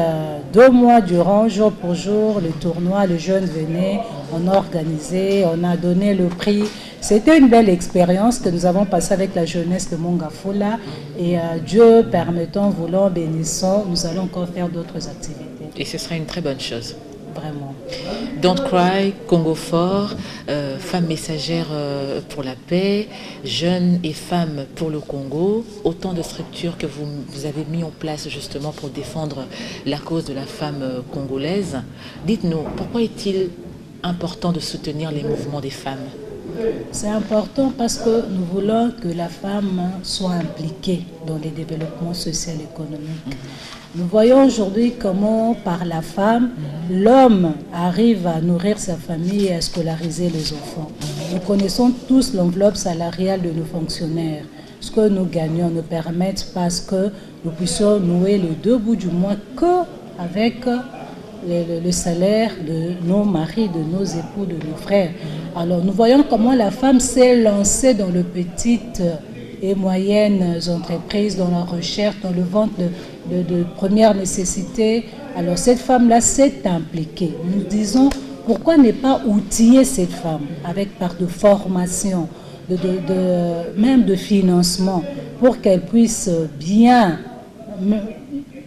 Speaker 2: 2 mois durant, jour pour jour, le tournoi, les jeunes venaient, on a organisé, on a donné le prix. C'était une belle expérience que nous avons passée avec la jeunesse de Mongafula. Et Dieu permettant, voulant, bénissant, nous allons encore faire d'autres activités.
Speaker 3: Et ce sera une très bonne chose.
Speaker 2: Vraiment.
Speaker 3: Don't Cry, Congo Fort, femmes messagères pour la paix, jeunes et femmes pour le Congo, autant de structures que vous avez mis en place justement pour défendre la cause de la femme congolaise. Dites-nous, pourquoi est-il important de soutenir les mouvements des femmes?
Speaker 2: C'est important parce que nous voulons que la femme soit impliquée dans les développements sociaux et économiques. Nous voyons aujourd'hui comment, par la femme, l'homme arrive à nourrir sa famille et à scolariser les enfants. Nous connaissons tous l'enveloppe salariale de nos fonctionnaires. Ce que nous gagnons ne permet pas que nous puissions nouer les 2 bouts du mois qu'avec le salaire de nos maris, de nos époux, de nos frères. Alors nous voyons comment la femme s'est lancée dans les petites et moyennes entreprises, dans la recherche, dans le vente de première nécessité. Alors cette femme-là s'est impliquée. Nous disons, pourquoi ne pas outiller cette femme avec par de formation, même de financement, pour qu'elle puisse bien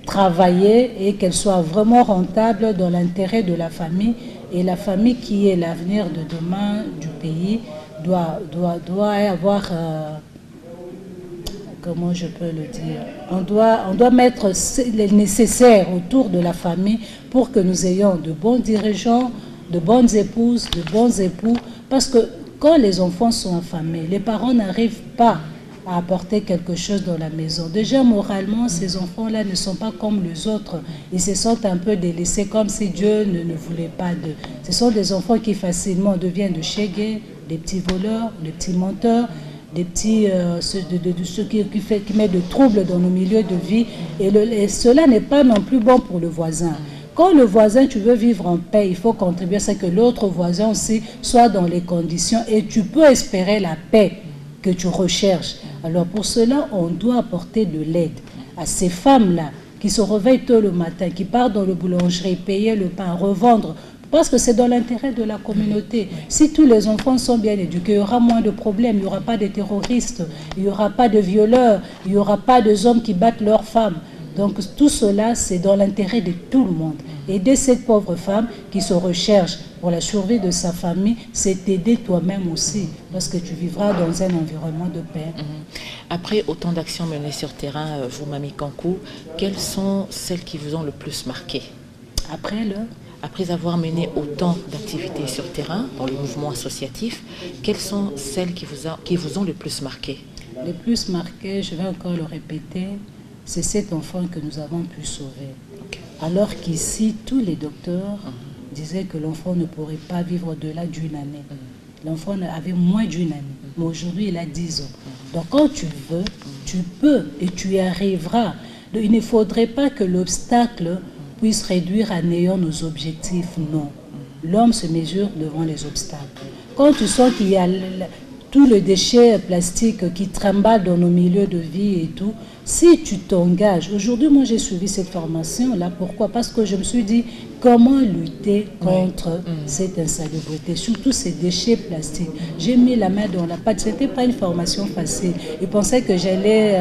Speaker 2: travailler et qu'elle soit vraiment rentable dans l'intérêt de la famille. Et la famille qui est l'avenir de demain du pays doit avoir... comment je peux le dire? On doit mettre le nécessaire autour de la famille pour que nous ayons de bons dirigeants, de bonnes épouses, de bons époux. Parce que quand les enfants sont affamés, les parents n'arrivent pas à apporter quelque chose dans la maison. Déjà, moralement, ces enfants-là ne sont pas comme les autres. Ils se sentent un peu délaissés, comme si Dieu ne voulait pas d'eux. Ce sont des enfants qui facilement deviennent de chégués, des petits voleurs, des petits menteurs, des petits, ceux qui mettent de troubles dans nos milieux de vie. Et cela n'est pas non plus bon pour le voisin. Quand le voisin, tu veux vivre en paix, il faut contribuer à ce que l'autre voisin aussi soit dans les conditions et tu peux espérer la paix que tu recherches. Alors pour cela, on doit apporter de l'aide à ces femmes-là qui se réveillent tôt le matin, qui partent dans le boulangerie, payer le pain, revendre, parce que c'est dans l'intérêt de la communauté. Si tous les enfants sont bien éduqués, il y aura moins de problèmes, il n'y aura pas de terroristes, il n'y aura pas de violeurs, il n'y aura pas de hommes qui battent leurs femmes. Donc tout cela, c'est dans l'intérêt de tout le monde. Aider cette pauvre femme qui se recherche pour la survie de sa famille, c'est t'aider toi-même aussi, parce que tu vivras dans un environnement de paix.
Speaker 3: Après autant d'actions menées sur terrain, vous, Mamie Kankou, quelles sont celles qui vous ont le plus marqué? Après avoir mené autant d'activités sur terrain, dans le mouvement associatif, quelles sont celles qui vous ont le plus marqué?
Speaker 2: Le plus marqué, je vais encore le répéter, c'est cet enfant que nous avons pu sauver. Alors qu'ici, tous les docteurs disaient que l'enfant ne pourrait pas vivre au-delà d'une année. L'enfant avait moins d'une année, mais aujourd'hui, il a 10 ans. Donc quand tu veux, tu peux et tu y arriveras. Il ne faudrait pas que l'obstacle puisse réduire à néant nos objectifs, non. L'homme se mesure devant les obstacles. Quand tu sens qu'il y a tout le déchet plastique qui trimballe dans nos milieux de vie et tout, si tu t'engages, aujourd'hui moi j'ai suivi cette formation-là, pourquoi? Parce que je me suis dit, comment lutter contre cette insalubrité, surtout ces déchets plastiques. J'ai mis la main dans la pâte, ce n'était pas une formation facile. Ils pensaient que j'allais...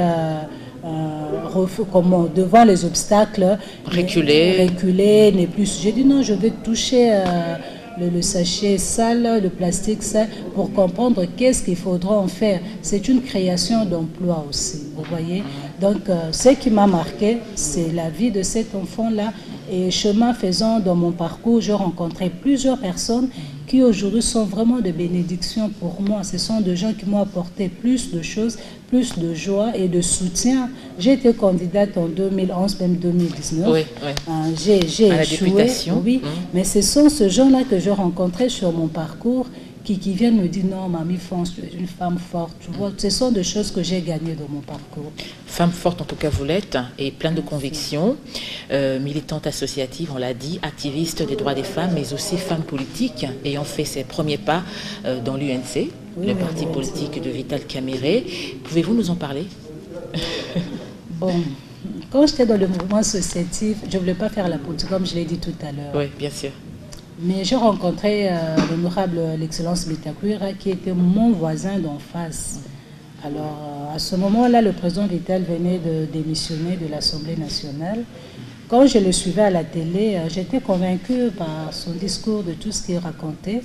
Speaker 2: devant les obstacles, reculer, n'est plus. J'ai dit non, je vais toucher le sachet sale, le plastique sale, pour comprendre qu'est-ce qu'il faudra en faire. C'est une création d'emploi aussi, vous voyez. Donc, ce qui m'a marqué, c'est la vie de cet enfant-là. Et chemin faisant dans mon parcours, j'ai rencontré plusieurs personnes qui aujourd'hui sont vraiment de bénédictions pour moi. Ce sont des gens qui m'ont apporté plus de choses, plus de joie et de soutien. J'ai été candidate en 2011, même 2019. J'ai échoué, mais ce sont ces gens-là que j'ai rencontrés sur mon parcours qui viennent me dire non, Mamie France, tu es une femme forte. Tu vois, ce sont des choses que j'ai gagnées dans mon parcours.
Speaker 3: Femme forte, en tout cas, vous l'êtes, et pleine de convictions, militante associative, on l'a dit, activiste des droits des femmes, mais aussi femme politique, ayant fait ses premiers pas dans l'UNC, le parti politique de Vital Kamerhe. Pouvez-vous nous en parler?
Speaker 2: Bon, quand j'étais dans le mouvement associatif, je ne voulais pas faire la politique, comme je l'ai dit tout à l'heure.
Speaker 3: Oui, bien sûr.
Speaker 2: Mais j'ai rencontré l'honorable l'excellence Bitakwira, qui était mon voisin d'en face. Alors, à ce moment-là, le président Vital venait de démissionner de l'Assemblée nationale. Quand je le suivais à la télé, j'étais convaincue par son discours, de tout ce qu'il racontait.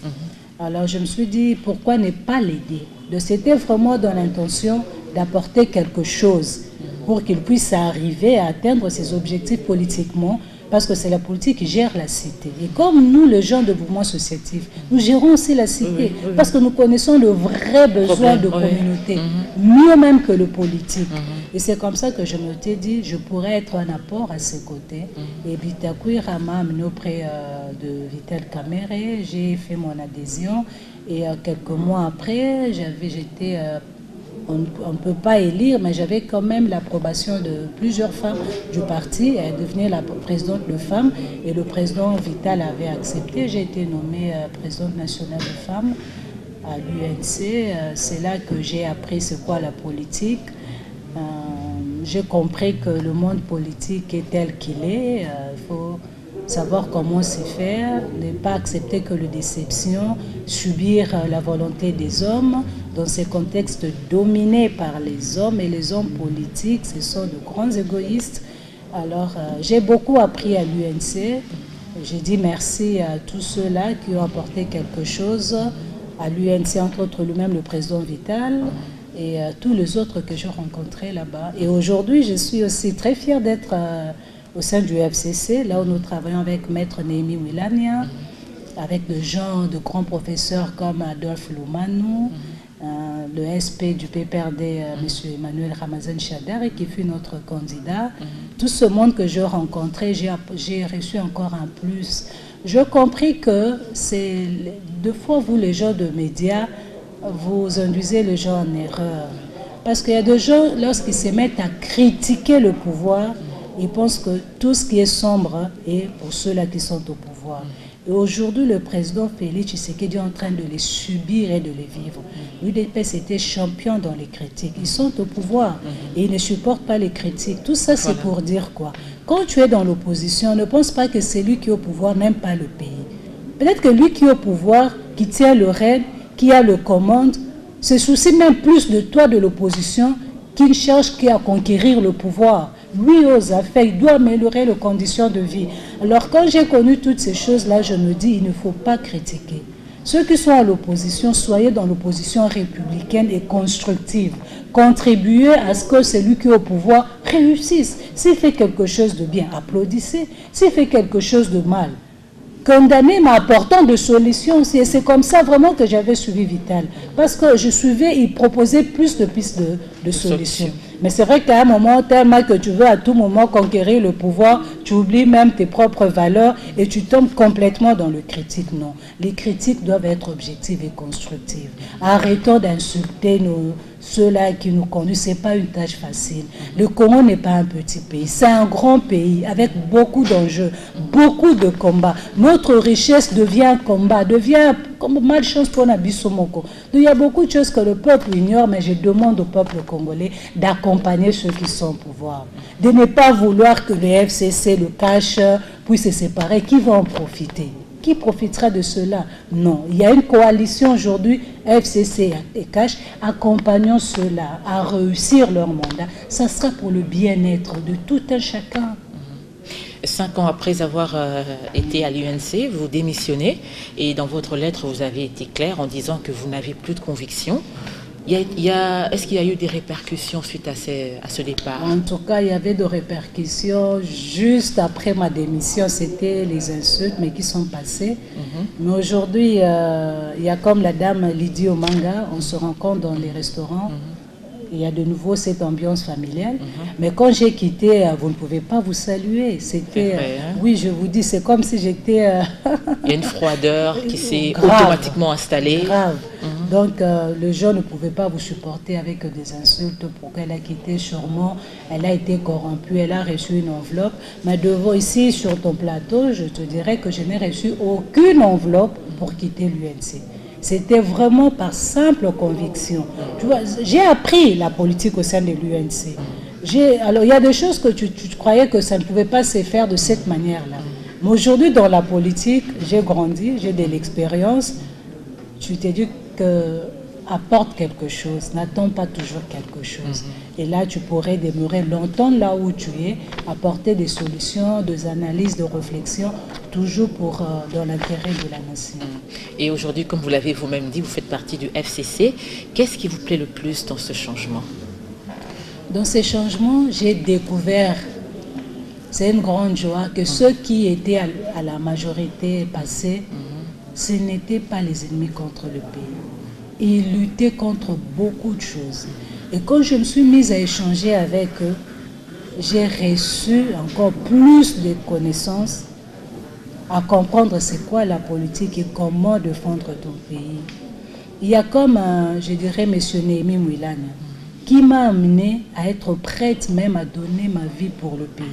Speaker 2: Alors, je me suis dit, pourquoi ne pas l'aider? C'était vraiment dans l'intention d'apporter quelque chose pour qu'il puisse arriver à atteindre ses objectifs politiquement, parce que c'est la politique qui gère la cité. Et comme nous, les gens de mouvement associatif, nous gérons aussi la cité, parce que nous connaissons le vrai besoin de communauté, mieux même que le politique. Et c'est comme ça que je me suis dit, je pourrais être un apport à ses côtés. Et Bitakwira m'a amené auprès de Vital Kamerhe, j'ai fait mon adhésion, et quelques mois après, j'étais... on ne peut pas élire, mais j'avais quand même l'approbation de plusieurs femmes du parti. Elle devenait la présidente de femmes et le président Vital avait accepté. J'ai été nommée présidente nationale de femmes à l'UNC. C'est là que j'ai appris c'est quoi la politique. J'ai compris que le monde politique est tel qu'il est. Il faut savoir comment s'y faire, ne pas accepter que la déception, subir la volonté des hommes dans ces contextes dominés par les hommes, et les hommes politiques, ce sont de grands égoïstes. Alors, j'ai beaucoup appris à l'UNC. J'ai dit merci à tous ceux-là qui ont apporté quelque chose à l'UNC, entre autres lui-même, le président Vital, et tous les autres que j'ai rencontrés là-bas. Et aujourd'hui, je suis aussi très fière d'être au sein du FCC, là où nous travaillons avec Maître Némi Wilania, avec des gens, de grands professeurs comme Adolphe Loumanou, le SP du PPRD, M. Emmanuel Ramazan Chadar, qui fut notre candidat. Tout ce monde que j'ai rencontré, j'ai reçu encore un plus. J'ai compris que c'est deux fois, vous les gens de médias, vous induisez les gens en erreur. Parce qu'il y a des gens, lorsqu'ils se mettent à critiquer le pouvoir, Ils pensent que tout ce qui est sombre est pour ceux-là qui sont au pouvoir. Et aujourd'hui, le président Félix Tshisekedi est en train de les subir et de les vivre. L'UDPS était champion dans les critiques. Ils sont au pouvoir et ils ne supportent pas les critiques. Tout ça, c'est pour dire quoi? Quand tu es dans l'opposition, ne pense pas que celui qui est au pouvoir n'aime pas le pays. Peut-être que lui qui est au pouvoir, qui tient le règne, qui a le commande, se soucie même plus de toi, de l'opposition, qu'il cherche qu'à conquérir le pouvoir. Lui, aux affaires, il doit améliorer les conditions de vie. Alors, quand j'ai connu toutes ces choses-là, je me dis, il ne faut pas critiquer. Ceux qui sont à l'opposition, soyez dans l'opposition républicaine et constructive. Contribuez à ce que celui qui est au pouvoir réussisse. S'il fait quelque chose de bien, applaudissez. S'il fait quelque chose de mal, condamner, mais apportant des solutions. C'est comme ça vraiment que j'avais suivi Vital. Parce que je suivais, il proposait plus de pistes de solutions. Mais c'est vrai qu'à un moment, tellement que tu veux à tout moment conquérir le pouvoir, tu oublies même tes propres valeurs et tu tombes complètement dans le critique. Non, les critiques doivent être objectives et constructives. Arrêtons d'insulter ceux-là qui nous conduisent. Ce n'est pas une tâche facile. Le Congo n'est pas un petit pays, c'est un grand pays avec beaucoup d'enjeux, beaucoup de combats. Notre richesse devient un combat, devient comme malchance pour Nabisomoko. Il y a beaucoup de choses que le peuple ignore, mais je demande au peuple congolais d'accompagner ceux qui sont au pouvoir. De ne pas vouloir que le FCC, le cash, puissent se séparer. Qui va en profiter? Qui profitera de cela? Non. Il y a une coalition aujourd'hui, FCC et cash, accompagnant ceux-là à réussir leur mandat. Ça sera pour le bien-être de tout un chacun.
Speaker 3: 5 ans après avoir été à l'UNC, vous démissionnez et dans votre lettre, vous avez été clair en disant que vous n'avez plus de conviction. Est-ce qu'il y a eu des répercussions suite à ce départ?
Speaker 2: En tout cas, il y avait des répercussions juste après ma démission. C'était les insultes, mais qui sont passées. Mais aujourd'hui, il y a comme la dame Lydie Omanga, on se rencontre dans les restaurants. Il y a de nouveau cette ambiance familiale. Mais quand j'ai quitté, vous ne pouvez pas vous saluer. C'était, oui, je vous dis, c'est comme si j'étais...
Speaker 3: Il y a une froideur qui s'est automatiquement installée.
Speaker 2: Grave. Donc, le gens ne pouvait pas vous supporter avec des insultes pour qu'elle a quitté sûrement. Elle a été corrompue, elle a reçu une enveloppe. Mais devant ici, sur ton plateau, je te dirais que je n'ai reçu aucune enveloppe pour quitter l'UNC. C'était vraiment par simple conviction. Tu vois, j'ai appris la politique au sein de l'UNC. Alors, il y a des choses que tu croyais que ça ne pouvait pas se faire de cette manière-là. Mais aujourd'hui, dans la politique, j'ai grandi, j'ai de l'expérience. Tu t'es dit que apporte quelque chose, n'attends pas toujours quelque chose. Et là, tu pourrais demeurer longtemps là où tu es, apporter des solutions, des analyses, de réflexions, toujours dans l'intérêt de la nation.
Speaker 3: Et aujourd'hui, comme vous l'avez vous-même dit, vous faites partie du FCC. Qu'est-ce qui vous plaît le plus dans ce changement?
Speaker 2: Dans ces changements, j'ai découvert, c'est une grande joie, que ceux qui étaient à la majorité passée, ce n'étaient pas les ennemis contre le pays. Ils luttaient contre beaucoup de choses. Et quand je me suis mise à échanger avec eux, j'ai reçu encore plus de connaissances à comprendre c'est quoi la politique et comment défendre ton pays. Il y a comme, je dirais, M. Néhémie Mouilane, qui m'a amené à être prête même à donner ma vie pour le pays.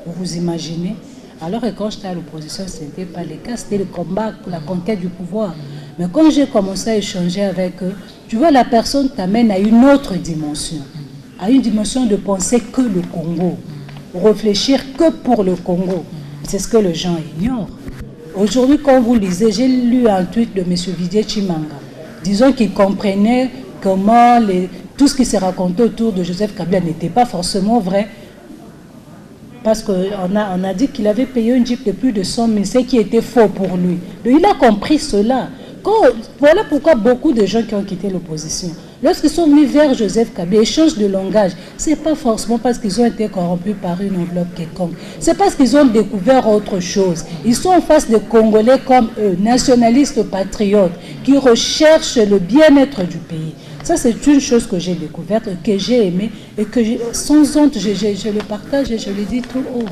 Speaker 2: Vous vous imaginez? Alors que quand j'étais à l'opposition, ce n'était pas le cas, c'était le combat pour la conquête du pouvoir. Mais quand j'ai commencé à échanger avec eux, tu vois, la personne t'amène à une autre dimension, à une dimension de penser que le Congo, réfléchir que pour le Congo. C'est ce que les gens ignorent. Aujourd'hui, quand vous lisez, j'ai lu un tweet de M. Didier Chimanga, disons qu'il comprenait comment tout ce qui s'est raconté autour de Joseph Kabila n'était pas forcément vrai, parce qu'on a dit qu'il avait payé une jeep de plus de 100 000, ce qui était faux pour lui. Donc, il a compris cela. Voilà pourquoi beaucoup de gens qui ont quitté l'opposition, lorsqu'ils sont venus vers Joseph Kabila, échangent de langage. Ce n'est pas forcément parce qu'ils ont été corrompus par une enveloppe quelconque. C'est parce qu'ils ont découvert autre chose. Ils sont en face de Congolais comme eux, nationalistes patriotes, qui recherchent le bien-être du pays. Ça, c'est une chose que j'ai découverte, que j'ai aimée et que sans honte, je le partage et je le dis tout haut.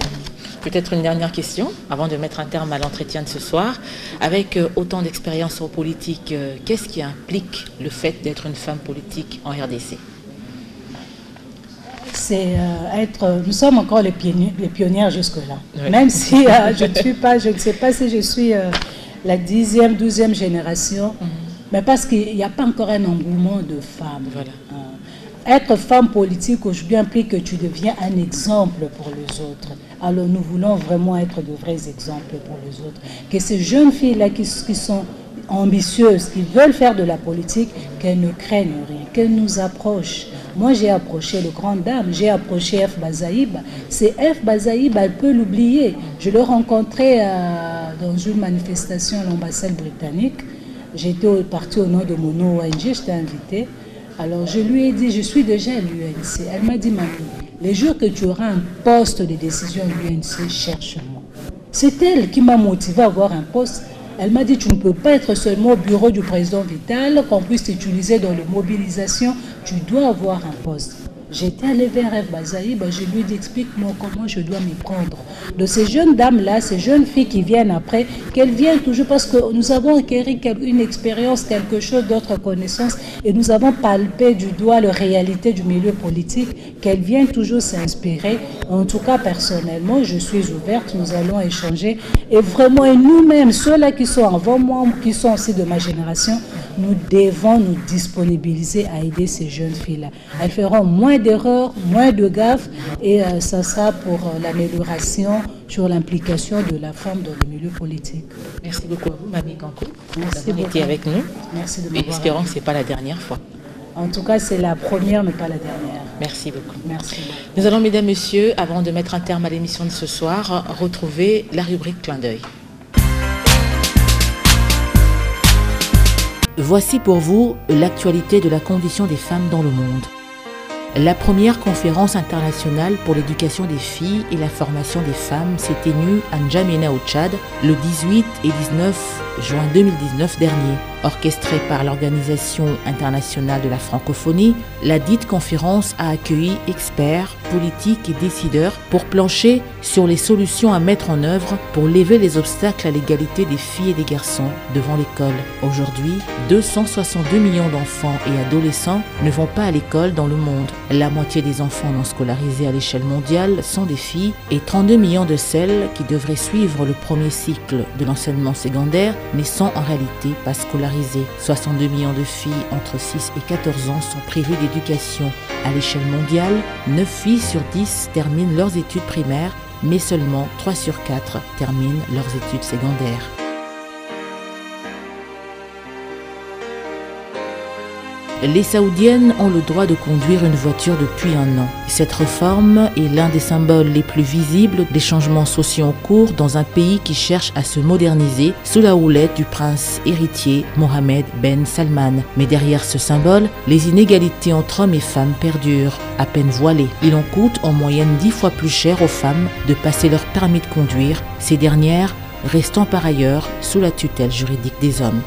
Speaker 3: Peut-être une dernière question, avant de mettre un terme à l'entretien de ce soir. Avec autant d'expérience en politique, qu'est-ce qui implique le fait d'être une femme politique en RDC?
Speaker 2: c'est nous sommes encore les pionnières jusque-là. Oui. Même si je ne sais pas si je suis la 10e, 12e génération, mais parce qu'il n'y a pas encore un engouement de femmes. Voilà. Être femme politique aujourd'hui implique que tu deviens un exemple pour les autres. Alors nous voulons vraiment être de vrais exemples pour les autres. Que ces jeunes filles-là qui sont ambitieuses, qui veulent faire de la politique, qu'elles ne craignent rien, qu'elles nous approchent. Moi, j'ai approché le grand dame, j'ai approché F. Bazaïb. C'est F. Bazaïb, elle peut l'oublier. Je l'ai rencontré dans une manifestation à l'ambassade britannique. J'étais partie au nom de mon ONG, j'étais invitée. Alors, je lui ai dit, je suis déjà à l'UNC. Elle m'a dit, mamie, les jours que tu auras un poste de décision à l'UNC, cherche-moi. C'est elle qui m'a motivée à avoir un poste. Elle m'a dit, tu ne peux pas être seulement au bureau du président Vital, qu'on puisse t'utiliser dans les mobilisations, tu dois avoir un poste. J'étais allée vers F. Bazaïb, je lui ai dit, explique-moi comment je dois m'y prendre. De ces jeunes dames-là, ces jeunes filles qui viennent après, qu'elles viennent toujours parce que nous avons acquis une expérience, quelque chose d'autre connaissance, et nous avons palpé du doigt la réalité du milieu politique, qu'elles viennent toujours s'inspirer. En tout cas, personnellement, je suis ouverte, nous allons échanger. Et vraiment, et nous-mêmes, ceux-là qui sont avant moi, qui sont aussi de ma génération, nous devons nous disponibiliser à aider ces jeunes filles-là. Elles feront moins d'erreurs, moins de gaffes, et ça sera pour l'amélioration sur l'implication de la femme dans le milieu politique.
Speaker 3: Merci beaucoup à vous, Mamie Kankou, d'avoir été avec nous.
Speaker 2: Merci de m'avoir.
Speaker 3: Espérons que ce n'est pas la dernière fois.
Speaker 2: En tout cas, c'est la première, mais pas la dernière.
Speaker 3: Merci beaucoup.
Speaker 2: Merci.
Speaker 3: Nous allons, mesdames, messieurs, avant de mettre un terme à l'émission de ce soir, retrouver la rubrique Clin d'œil. Voici pour vous l'actualité de la condition des femmes dans le monde. La première conférence internationale pour l'éducation des filles et la formation des femmes s'est tenue à N'Djamena au Tchad le 18 et 19 juin 2019 dernier. Orchestrée par l'Organisation internationale de la francophonie, la dite conférence a accueilli experts, politiques et décideurs pour plancher sur les solutions à mettre en œuvre pour lever les obstacles à l'égalité des filles et des garçons devant l'école. Aujourd'hui, 262 millions d'enfants et adolescents ne vont pas à l'école dans le monde. La moitié des enfants non scolarisés à l'échelle mondiale sont des filles et 32 millions de celles qui devraient suivre le premier cycle de l'enseignement secondaire ne sont en réalité pas scolarisées. 62 millions de filles entre 6 et 14 ans sont privées d'éducation. À l'échelle mondiale, 9 filles sur 10 terminent leurs études primaires, mais seulement 3 sur 4 terminent leurs études secondaires. Les Saoudiennes ont le droit de conduire une voiture depuis un an. Cette réforme est l'un des symboles les plus visibles des changements sociaux en cours dans un pays qui cherche à se moderniser sous la houlette du prince héritier Mohammed Ben Salman. Mais derrière ce symbole, les inégalités entre hommes et femmes perdurent. À peine voilées, il en coûte en moyenne 10 fois plus cher aux femmes de passer leur permis de conduire, ces dernières restant par ailleurs sous la tutelle juridique des hommes.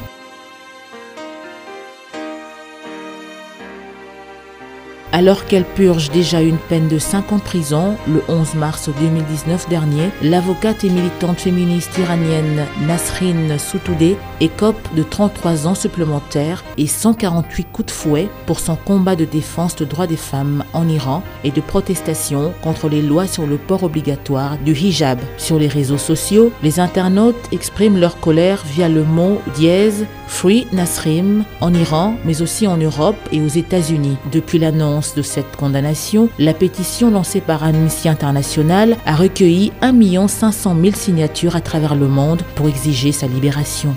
Speaker 3: Alors qu'elle purge déjà une peine de 5 ans de prison, le 11 mars 2019 dernier, l'avocate et militante féministe iranienne Nasrin Sotoudeh écope de 33 ans supplémentaires et 148 coups de fouet pour son combat de défense des droits des femmes en Iran et de protestation contre les lois sur le port obligatoire du hijab. Sur les réseaux sociaux, les internautes expriment leur colère via le mot dièse Free Nasrin en Iran, mais aussi en Europe et aux États-Unis. Depuis l'annonce de cette condamnation, la pétition lancée par Amnesty International a recueilli 1 500 000 signatures à travers le monde pour exiger sa libération.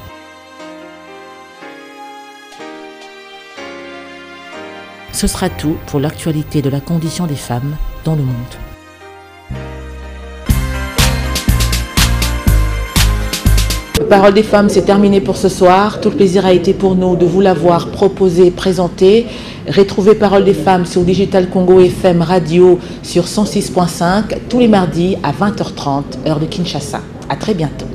Speaker 3: Ce sera tout pour l'actualité de la condition des femmes dans le monde. Parole des femmes, c'est terminé pour ce soir. Tout le plaisir a été pour nous de vous l'avoir proposé, présenté. Retrouvez Parole des femmes sur Digital Congo FM Radio sur 106.5 tous les mardis à 20h30, heure de Kinshasa. À très bientôt.